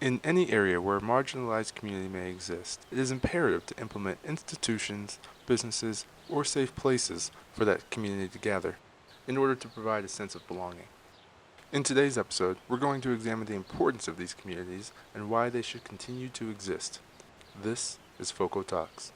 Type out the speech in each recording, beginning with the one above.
In any area where a marginalized community may exist, it is imperative to implement institutions, businesses, or safe places for that community to gather, in order to provide a sense of belonging. In today's episode, we're going to examine the importance of these communities and why they should continue to exist. This is FoCo Talks.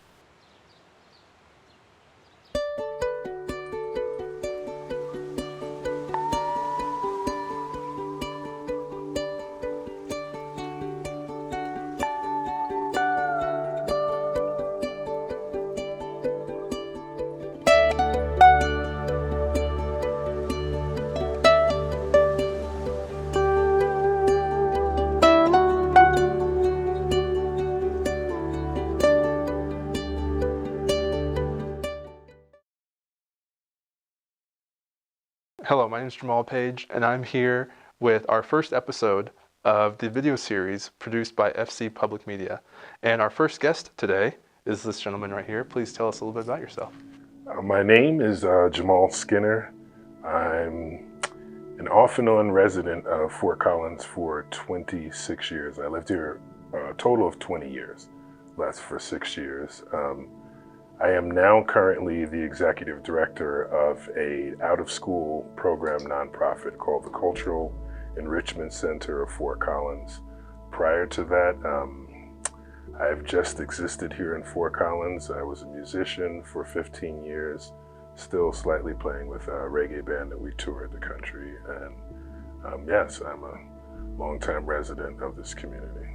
Hello, my name is Jamal Page, and I'm here with our first episode of the video series produced by FC Public Media. And our first guest today is this gentleman right here. Please tell us a little bit about yourself. My name is Jamal Skinner. I'm an off and on resident of Fort Collins for 26 years. I lived here a total of 20 years, last for 6 years. I am now currently the executive director of a out-of-school program nonprofit called the Cultural Enrichment Center of Fort Collins. Prior to that, I've just existed here in Fort Collins. I was a musician for 15 years, still slightly playing with a reggae band that we toured the country. And yes, I'm a longtime resident of this community.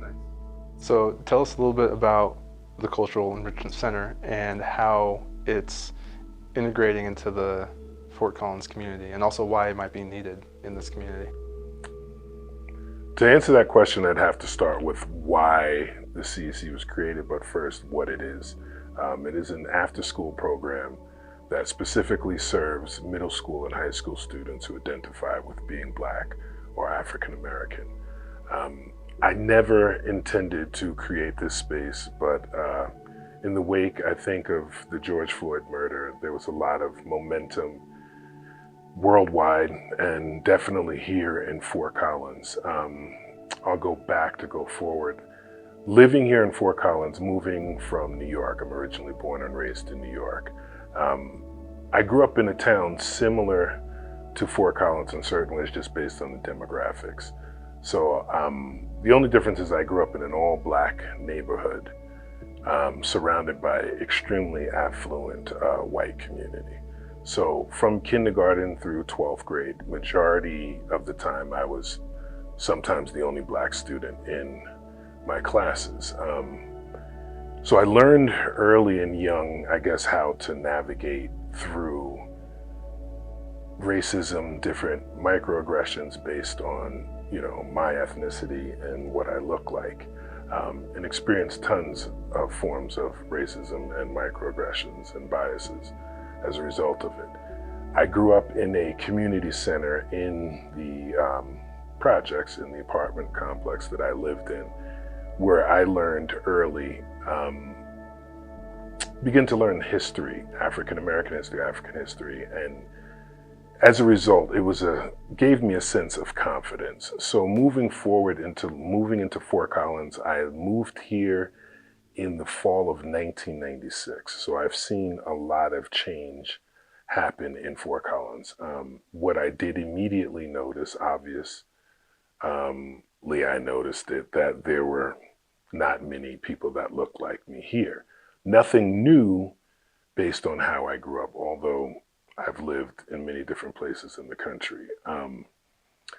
So tell us a little bit about the Cultural Enrichment Center and how it's integrating into the Fort Collins community, and also why it might be needed in this community. To answer that question, I'd have to start with why the CEC was created, but first, what it is. It is an after-school program that specifically serves middle school and high school students who identify with being Black or African American. I never intended to create this space, but in the wake, I think, of the George Floyd murder, there was a lot of momentum worldwide and definitely here in Fort Collins. I'll go back to go forward. Living here in Fort Collins, moving from New York, I'm originally born and raised in New York. I grew up in a town similar to Fort Collins in certain ways, just based on the demographics. So the only difference is I grew up in an all-Black neighborhood, surrounded by extremely affluent white community. So from kindergarten through 12th grade, majority of the time I was sometimes the only Black student in my classes. So I learned early and young, I guess, how to navigate through racism, different microaggressions based on my ethnicity and what I look like, and experienced tons of forms of racism and microaggressions and biases as a result of it. I grew up in a community center in the projects in the apartment complex that I lived in, where I learned early, began to learn history, African American history, and as a result, gave me a sense of confidence. So moving into Fort Collins, I moved here in the fall of 1996. So I've seen a lot of change happen in Fort Collins. What I did immediately notice, obviously I noticed it, that there were not many people that looked like me here. Nothing new based on how I grew up, although I've lived in many different places in the country.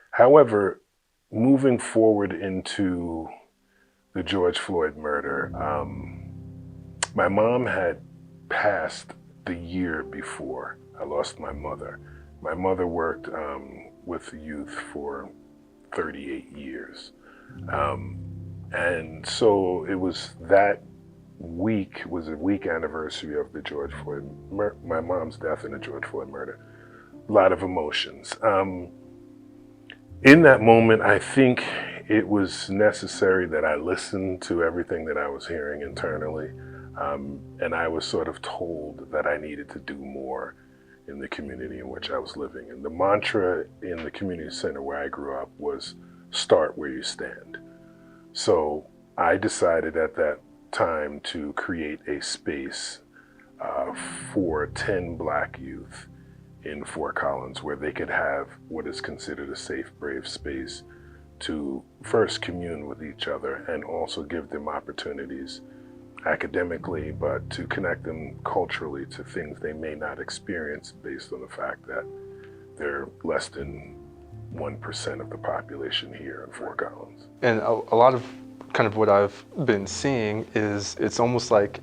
However, moving forward into the George Floyd murder, my mom had passed the year before. I lost my mother. My mother worked with youth for 38 years. And so it was that week, was a week anniversary of the George Floyd, my mom's death and the George Floyd murder. A lot of emotions. In that moment, I think it was necessary that I listened to everything that I was hearing internally. And I was sort of told that I needed to do more in the community in which I was living. And the mantra in the community center where I grew up was, start where you stand. So I decided at that time to create a space for 10 Black youth in Fort Collins where they could have what is considered a safe, brave space to first commune with each other and also give them opportunities academically, but to connect them culturally to things they may not experience based on the fact that they're less than 1% of the population here in Fort Collins. And a lot of kind of what I've been seeing is it's almost like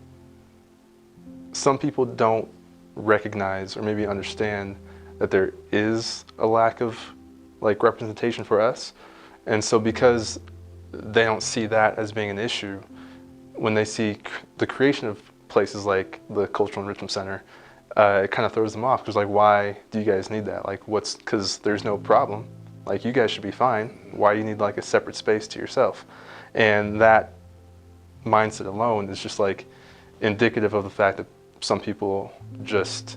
some people don't recognize or maybe understand that there is a lack of like representation for us. And so because they don't see that as being an issue, when they see the creation of places like the Cultural Enrichment Center, it kind of throws them off. Because like, why do you guys need that? Like, because there's no problem. Like, you guys should be fine. Why do you need like a separate space to yourself? And that mindset alone is just like indicative of the fact that some people just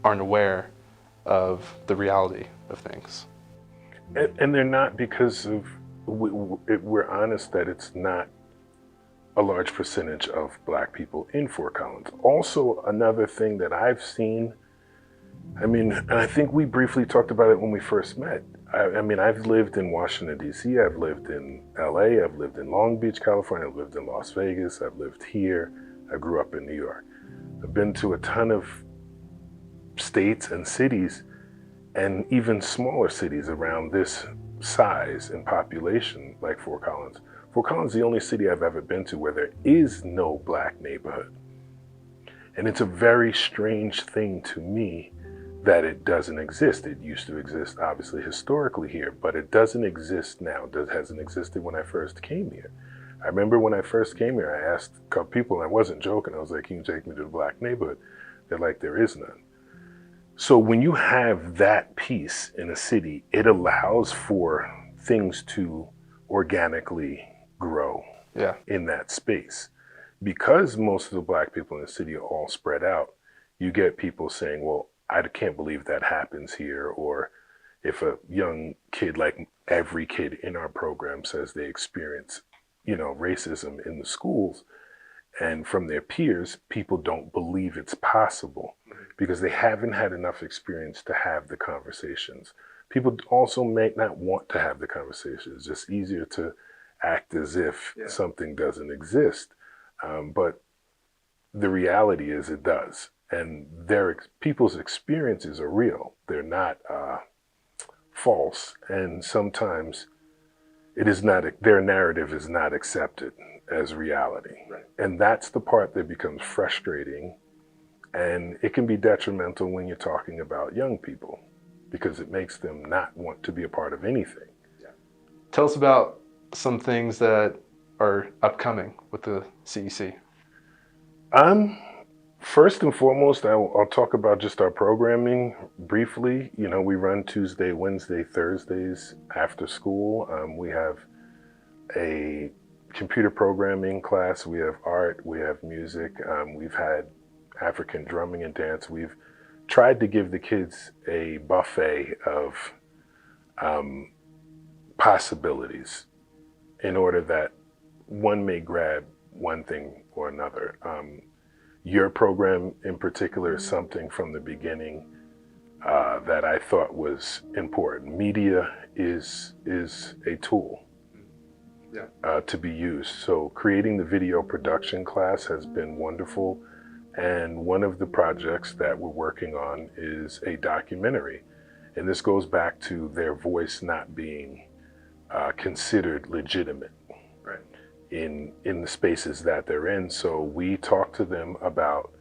aren't aware of the reality of things. And they're not, because of, we're honest that it's not a large percentage of Black people in Fort Collins. Also, another thing that I've seen, I mean, and I think we briefly talked about it when we first met. I mean, I've lived in Washington, D.C., I've lived in LA, I've lived in Long Beach, California, I've lived in Las Vegas, I've lived here, I grew up in New York. I've been to a ton of states and cities, and even smaller cities around this size and population like Fort Collins. Fort Collins is the only city I've ever been to where there is no Black neighborhood. And it's a very strange thing to me that it doesn't exist. It used to exist, obviously, historically here, but it doesn't exist now. It hasn't existed when I first came here. I remember when I first came here, I asked a couple people, and I wasn't joking, I was like, can you take me to the Black neighborhood? They're like, there is none. So when you have that piece in a city, it allows for things to organically grow in that space. Because most of the Black people in the city are all spread out, you get people saying, well, I can't believe that happens here. Or if a young kid, like every kid in our program, says they experience, racism in the schools and from their peers, people don't believe it's possible because they haven't had enough experience to have the conversations. People also may not want to have the conversations. It's just easier to act as if something doesn't exist. But the reality is it does. And people's experiences are real. They're not false. And sometimes their narrative is not accepted as reality. Right. And that's the part that becomes frustrating. And it can be detrimental when you're talking about young people because it makes them not want to be a part of anything. Yeah. Tell us about some things that are upcoming with the CEC. First and foremost, I'll talk about just our programming briefly. We run Tuesday, Wednesday, Thursdays after school. We have a computer programming class, we have art, we have music, we've had African drumming and dance. We've tried to give the kids a buffet of possibilities in order that one may grab one thing or another. Your program in particular is something from the beginning that I thought was important. Media is a tool to be used. So creating the video production class has been wonderful. And one of the projects that we're working on is a documentary. And this goes back to their voice not being considered legitimate in the spaces that they're in. So we talk to them about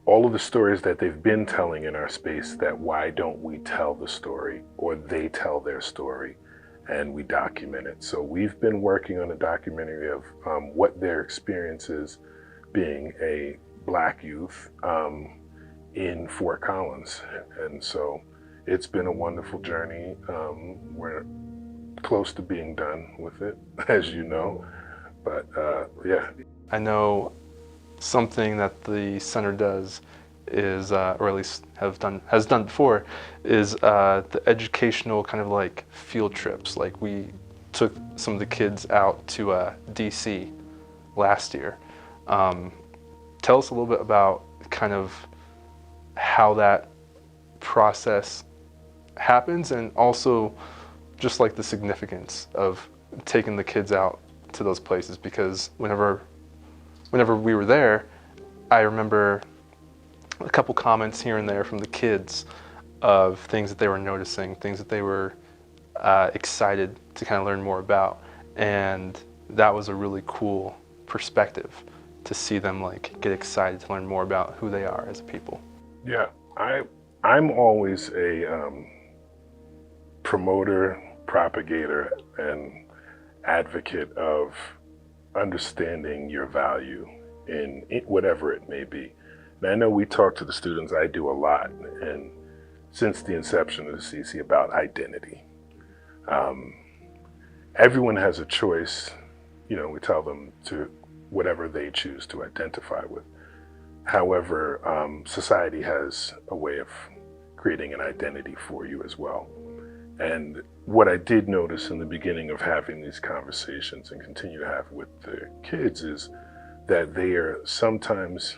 all of the stories that they've been telling in our space, that why don't we tell the story, or they tell their story, and we document it. So we've been working on a documentary of what their experience is being a Black youth in Fort Collins. And so it's been a wonderful journey. We're close to being done with it, as you know, but yeah. I know something that the center does is, or at least has done before, is the educational kind of like field trips. Like we took some of the kids out to DC last year. Tell us a little bit about kind of how that process happens, and also just like the significance of taking the kids out to those places, because whenever we were there, I remember a couple comments here and there from the kids of things that they were noticing, things that they were excited to kind of learn more about, and that was a really cool perspective to see them like get excited to learn more about who they are as a people. Yeah, I'm always a promoter, propagator, and advocate of understanding your value in whatever it may be. And I know we talk to the students, I do a lot, and since the inception of the CC, about identity. Everyone has a choice, you know, we tell them to whatever they choose to identify with. However, society has a way of creating an identity for you as well. And what I did notice in the beginning of having these conversations and continue to have with the kids is that they are sometimes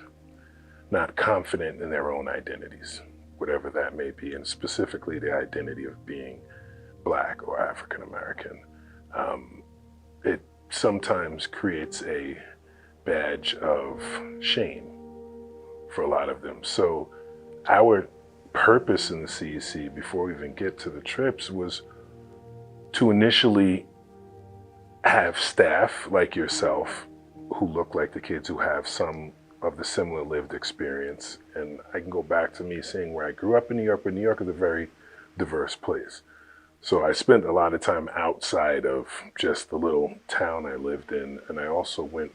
not confident in their own identities, whatever that may be, and specifically the identity of being Black or African American. It sometimes creates a badge of shame for a lot of them. So our purpose in the CEC, before we even get to the trips, was to initially have staff like yourself who look like the kids, who have some of the similar lived experience. And I can go back to me saying where I grew up in New York, but New York is a very diverse place. So I spent a lot of time outside of just the little town I lived in, and I also went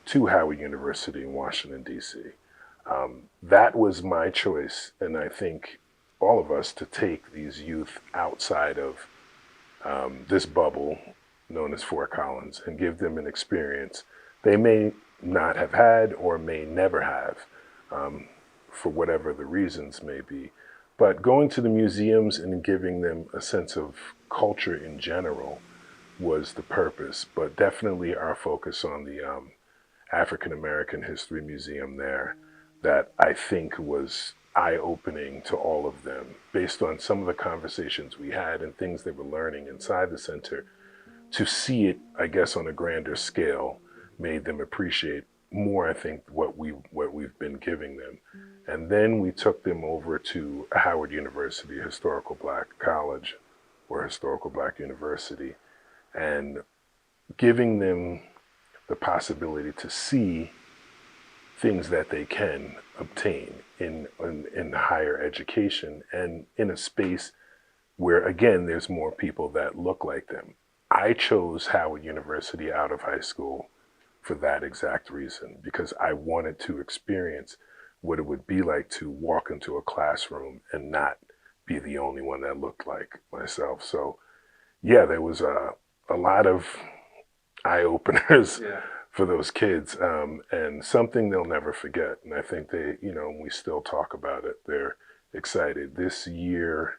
to Howard University in Washington, D.C. That was my choice, and I think all of us, to take these youth outside of this bubble known as Fort Collins and give them an experience they may not have had or may never have, for whatever the reasons may be. But going to the museums and giving them a sense of culture in general was the purpose. But definitely our focus on the African American History Museum there, that I think was eye-opening to all of them based on some of the conversations we had and things they were learning inside the center. To see it, I guess, on a grander scale made them appreciate more, I think, what we've been giving them. And then we took them over to Howard University, a historical Black college or historical Black university, and giving them the possibility to see things that they can obtain in higher education, and in a space where, again, there's more people that look like them. I chose Howard University out of high school for that exact reason, because I wanted to experience what it would be like to walk into a classroom and not be the only one that looked like myself. So yeah, there was a lot of eye-openers for those kids, and something they'll never forget. And I think they, you know, we still talk about it. They're excited. This year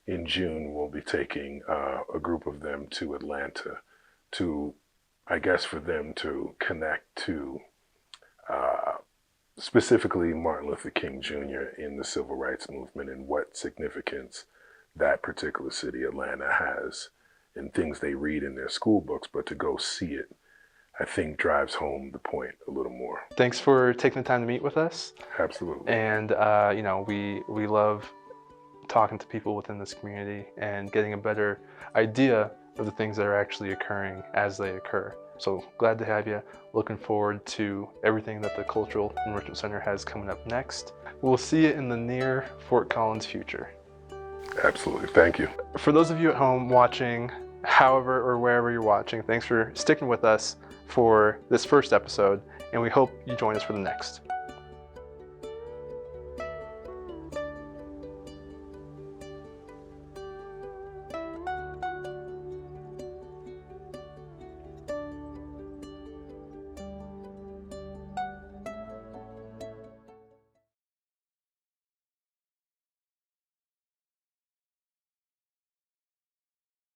in June, we'll be taking a group of them to Atlanta to, I guess, for them to connect to specifically Martin Luther King Jr. in the civil rights movement and what significance that particular city, Atlanta, has in things they read in their school books, but to go see it, I think, drives home the point a little more. Thanks for taking the time to meet with us. Absolutely. And you know, we love talking to people within this community and getting a better idea of the things that are actually occurring as they occur. So glad to have you. Looking forward to everything that the Cultural Enrichment Center has coming up next. We'll see you in the near Fort Collins future. Absolutely. Thank you. For those of you at home watching, however or wherever you're watching, thanks for sticking with us for this first episode, and we hope you join us for the next.